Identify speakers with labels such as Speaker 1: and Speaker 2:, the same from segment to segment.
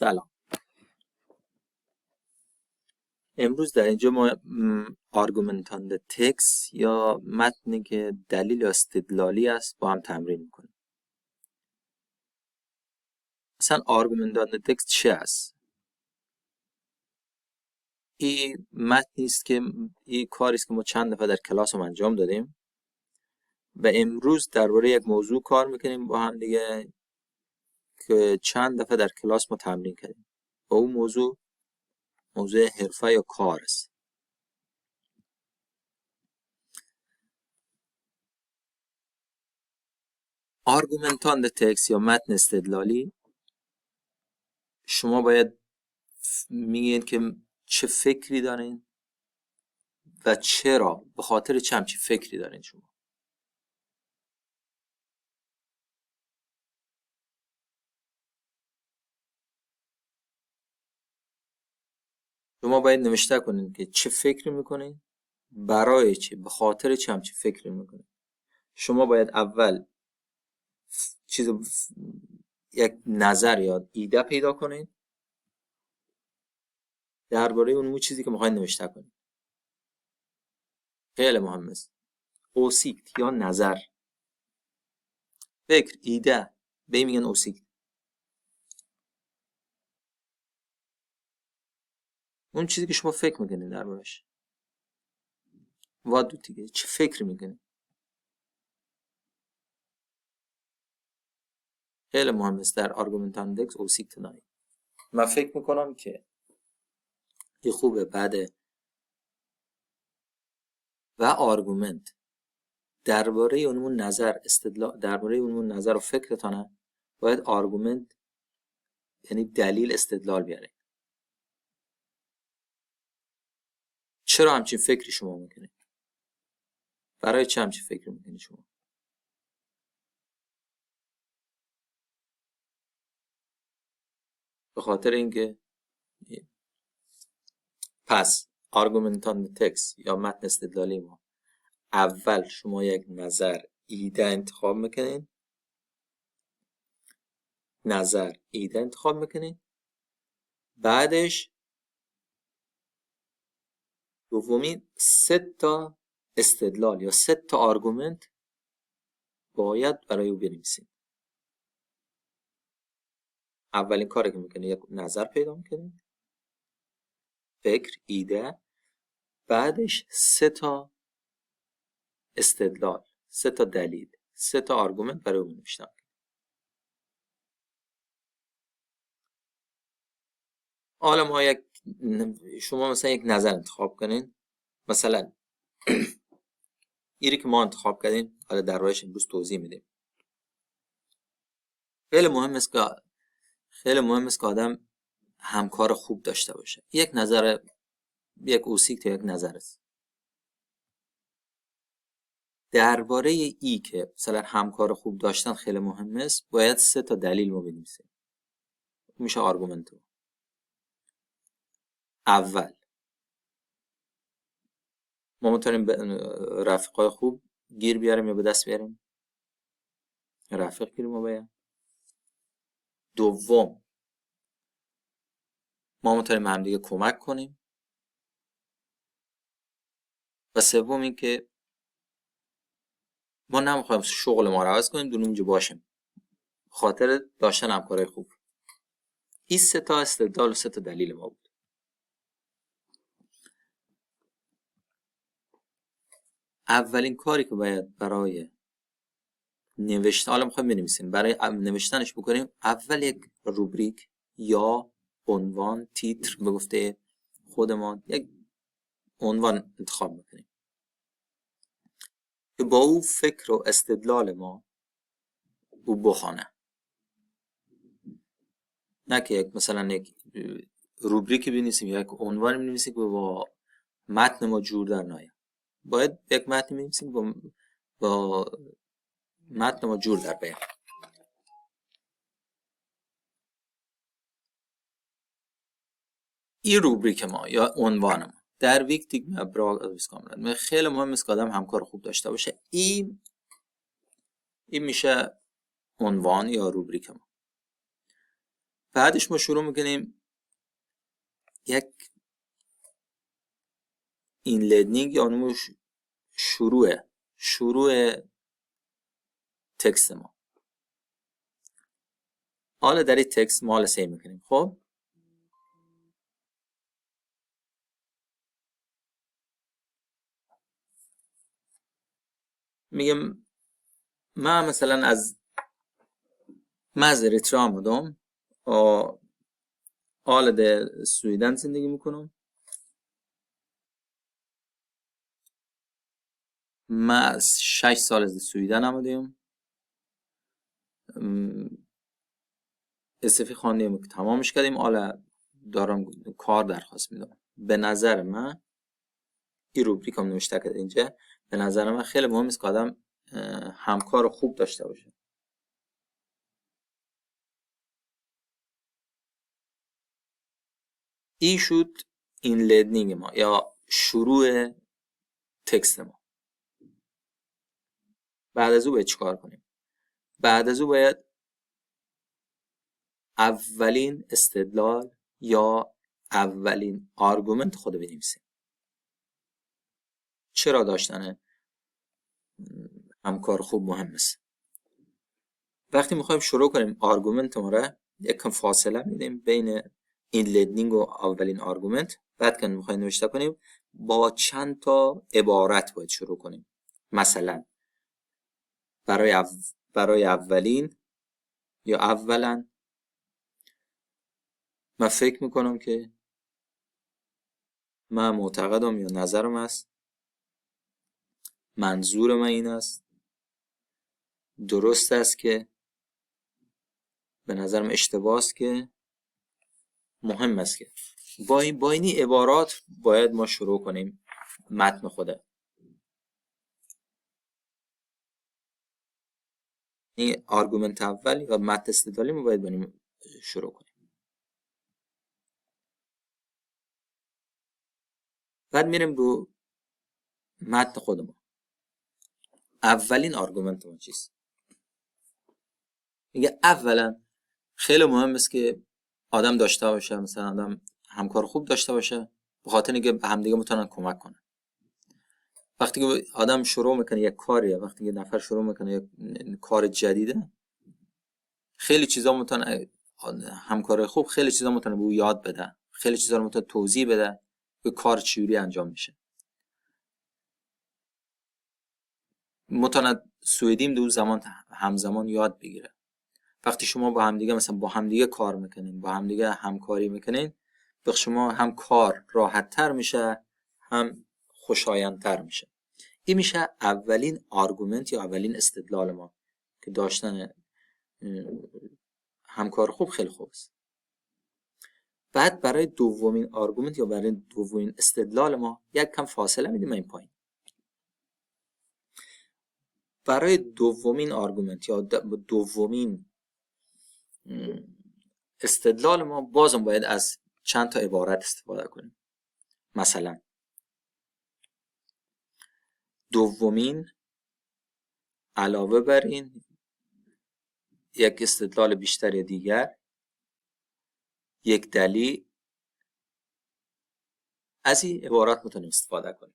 Speaker 1: سلام. امروز در اینجا ما آرگومنتان تکس یا متنی که دلیل یا استدلالی است با هم تمرین میکنیم. مثلا آرگومنتان تکس چه است؟ این متنی است که این کاری است که ما چند دفعه در کلاس هم انجام دادیم و امروز درباره یک موضوع کار میکنیم با هم دیگه که چند دفعه در کلاس ما تمرین کردیم و اون موضوع حرفه یا کار است. آرگومنتان تکس یا متن استدلالی، شما باید میگین که چه فکری دارین و چرا، به خاطر چه همچین فکری دارین. شما باید نوشته کنین که چه فکری میکنین، برای چه، به خاطر چه همچین فکری میکنین. شما باید اول یک نظر یا ایده پیدا کنین درباره اون چیزی که میخواین نوشته کنین. خیلی مهم است. اوسیکت یا نظر، فکر، ایده، به میگن اوسیکت. اون چیزی که شما فکر میکنین دربارش. وادو دیگه چه فکری میکنین. خیلی مهم است در آرگومنتان تکس اوسیکت دارین. من فکر میکنم که این خوبه بعد و آرگومنت درباره اون نظر استدلال، درباره اون نظر و فکرتانه باید آرگومنت یعنی دلیل استدلال بیاره. چرا همچین فکری شما میکنید؟ برای چه همچین فکری میکنید شما؟ به خاطر اینکه پس آرگومنتان تکس یا متن استدلالی ما اول شما یک نظر ایده انتخاب میکنین، بعدش دومی 3 تا استدلال یا 3 تا آرگومنت باید برای او بنویسین. اولین کاری که میکنه یک نظر پیدا میکنه، فکر، ایده، بعدش 3 تا استدلال، 3 تا دلیل، 3 تا آرگومنت برای اون نوشتن. حالا شما مثلا یک نظر انتخاب کنین، مثلا ایری که ما انتخاب کردیم، حالا در روش امروز توضیح میدیم. خیلی مهم است که آدم همکار خوب داشته باشه. یک اوسیکت یک نظر است. درباره ای که مثلا همکار خوب داشتن خیلی مهم است، باید 3 تا دلیل ما بنویسیم. میشه آرگومنت. اول ما میتونیم رفیقای خوب گیر بیاریم یا به دست بیاریم. رفیق گیر ما بیاریم. دوم ما میتونیم هم دیگه کمک کنیم. و سوم این که ما نمیخوایم شغل ما رو عوض کنیم، دون اونجا باشیم. خاطر داشتن همکارای خوب. این 3 تا استدلال و 3 تا دلیل ما بود. اولین کاری که باید برای نوشتن، حالا میخوایم بنویسیم، برای نوشتنش بکنیم، اول یک روبریک یا عنوان، تیتر به گفته خودمان، یک عنوان انتخاب میکنیم که با او فکر و استدلال ما او بخوانه. نه که مثلا یک روبریک بنویسیم یا یک عنوان بنویسیم که با متن ما جور در نیاد. باید یک متن بنویسیم با متن ما جور در بیاد. این روبریک ما یا عنوان ما در ویکتیک برای کاملا خیلی مهم است که آدم همکار خوب داشته باشه. این میشه عنوان یا روبریک ما. بعدش ما شروع میکنیم یک این لرنینگ یا اونمو شروع تکست ما. حالا در این تکست ما حالا سی میکنیم. خب میگم من مثلا از اریتریا آمدم حالا در سویدن زندگی میکنم. من از 6 سال از سویدن آمدم. استفی خواندیم که تمامش کردیم. حالا دارم کار درخواست میدم. به نظر من این روبریک هم نوشته کرده اینجا، به نظر من خیلی مهم است که آدم همکار خوب داشته باشه. این شد این لرنینگ ما یا شروع تکست ما. بعد از او باید چیکار کنیم؟ بعد از او باید اولین استدلال یا اولین آرگومنت خود بنویسیم. چرا داشتن همکار خوب مهم است؟ وقتی میخوایم شروع کنیم آرگومنت ما را یک کم فاصله میدیم بین این لرنینگ و اولین آرگومنت. بعد که میخوایم نوشته کنیم با چند تا عبارت باید شروع کنیم. مثلا برای اولین یا اولا من فکر میکنم که من معتقدم یا نظرم است، منظور من این است، درست است که، به نظرم اشتباه است که، مهم است که. با این عبارات باید ما شروع کنیم متن خوده. این آرگومنت اول یا متن استدلالی ما باید بریم شروع کنیم. بعد میریم رو متن خودمون. اولین آرگومنت ما چیست؟ میگه اولا خیلی مهم است که آدم داشته باشه، مثلا آدم همکار خوب داشته باشه، به خاطر اینکه به همدیگه میتونن کمک کنن. وقتی که آدم شروع میکنه یک کاریه، وقتی که نفر شروع میکنه یک کار جدیده، خیلی چیزا میتونه همکار خوب خیلی چیزا میتونه به او یاد بده، خیلی چیزا رو میتونه توضیح بده که کار چجوری انجام میشه. میتونه سویدیم دو زمان همزمان یاد بگیره. وقتی شما با همدیگه مثلا با همدیگه کار میکنین، با همدیگه همکاری میکنین، به شما هم کار راحت تر میشه، هم خوشایندتر میشه. این میشه اولین آرگومنت یا اولین استدلال ما که داشتن همکار خوب خیلی خوب است. بعد برای دومین آرگومنت یا برای دومین استدلال ما یک کم فاصله میدیم این پایین. برای دومین آرگومنت یا دومین استدلال ما بازم باید از چند تا عبارت استفاده کنیم. مثلا دومین علاوه بر این یک استدلال بیشتر یا دیگر، یک دلیل، از این عبارات میتونیم استفاده کنیم.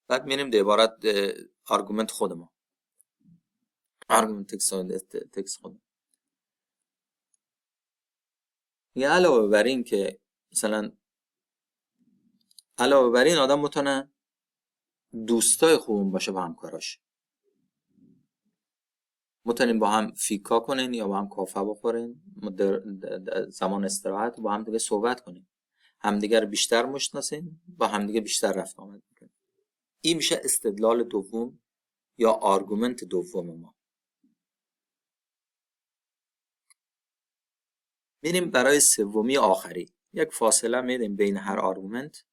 Speaker 1: بعد میریم در عبارت آرگومنت خود ما، آرگومنت تکست خود. یه علاوه بر این که مثلا علاوه بر این آدم میتونه دوستای خوبون باشه با همکاراش، میتونیم با هم فیکا کنین یا با هم کافه بخورین، زمان استراحت با هم دیگه صحبت کنین، همدیگه رو بیشتر میشناسین، با همدیگه بیشتر رفت آمد میکنین. این میشه استدلال دوم یا آرگومنت دوم ما. میریم برای سومی آخری، یک فاصله میدیم بین هر آرگومنت.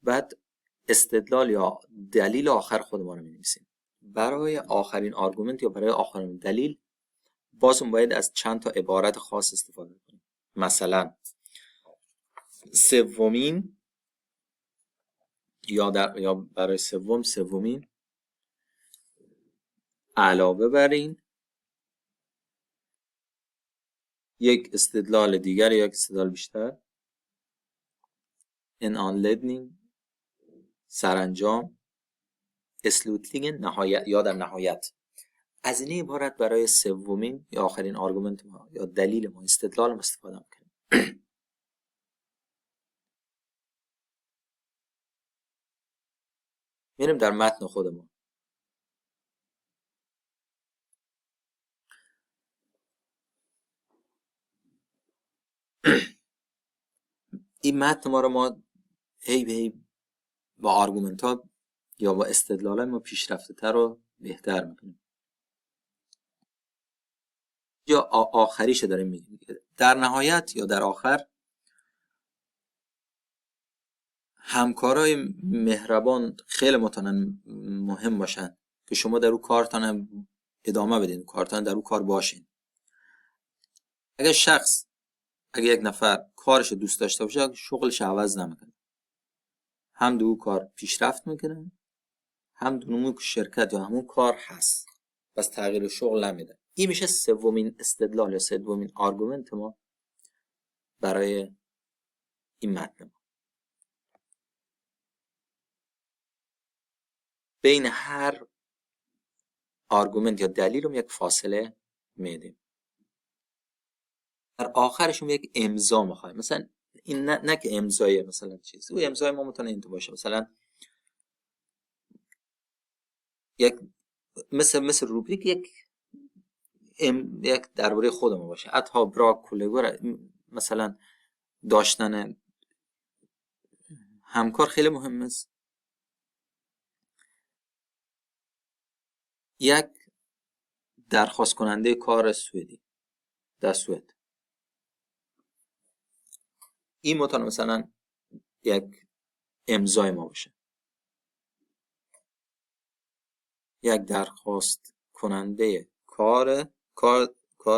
Speaker 1: بعد استدلال یا دلیل آخر خودمون رو می‌نویسیم. برای آخرین آرگومنت یا برای آخرین دلیل بازم باید از چند تا عبارت خاص استفاده کنیم. مثلا سومین یا برای سومین علاوه بر این یک استدلال دیگر یا یک استدلال بیشتر، en anledning سرانجام، اسلوتلینگ نهایت یا در نهایت. از این عبارت برای سومین یا آخرین آرگومنت ما یا دلیل ما، استدلال ما استفاده میکنیم. میریم در متن خودمون. این متن ما رو ما هی به هی با آرگومنت ها یا با استدلال های ما پیشرفته تر و بهتر میکنیم. یا آخریش داریم میگیم در نهایت یا در آخر همکارای مهربان خیلی متونن مهم باشن که شما در اون کارتان ادامه بدین، کارتان در اون کار باشین. اگه یک نفر کارش دوست داشته باشه شغلش عوض نمیکنه، هم دو کار پیشرفت میکنه، هم دو شرکت یا همون کار هست، بس تغییر شغل نمیده. این میشه سومین استدلال یا سومین آرگومنت ما برای این متن. بین هر آرگومنت یا دلیلم یک فاصله میدیم. در آخرشون یک امضا میخوایم. مثلا این نه که امضای مثلا چیز، او امضای ما میتونه این تو باشه، مثلا یک مثل روبریک یک درباره خودمون باشه. اتها برا کولگور، مثلا داشتن همکار خیلی مهم است. یک درخواست کننده کار سوئدی در سوئد، این میتونه مثلا یک امضای ما باشه. یک درخواست کننده کار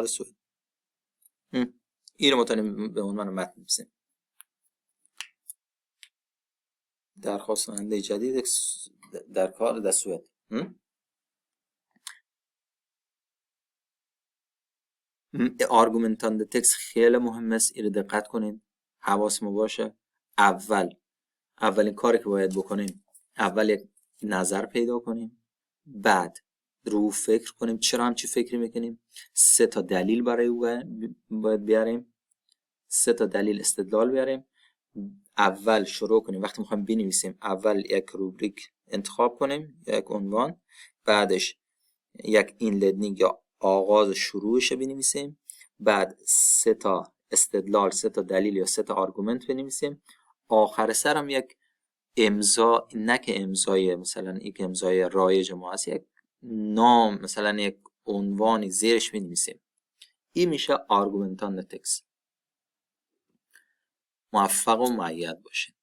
Speaker 1: سوئد، این رو میتونیم به عنوان متن بنویسیم. درخواست کننده جدید در کار در سوئد. آرگومنتان در تکست خیلی مهم است، این دقت کنین، حواس ما باشه. اولین کاری که باید بکنیم، اول یک نظر پیدا کنیم، بعد رو فکر کنیم چرا همچی فکری میکنیم، 3 تا دلیل برای او باید بیاریم، 3 تا دلیل استدلال بیاریم. اول شروع کنیم، وقتی میخوایم بنویسیم اول یک روبریک انتخاب کنیم، یک عنوان، بعدش یک اینلدینگ یا آغاز شروعش بنویسیم، بعد 3 تا استدلال، 3 تا دلیل یا 3 تا آرگومنت بنویسیم. آخر سر هم یک امضا، نه که امضای مثلا یک امضای رایج ما هست، یک نام مثلا یک عنوانی زیرش بنویسیم. این میشه آرگومنتان تکست. موفق و مؤید باشید.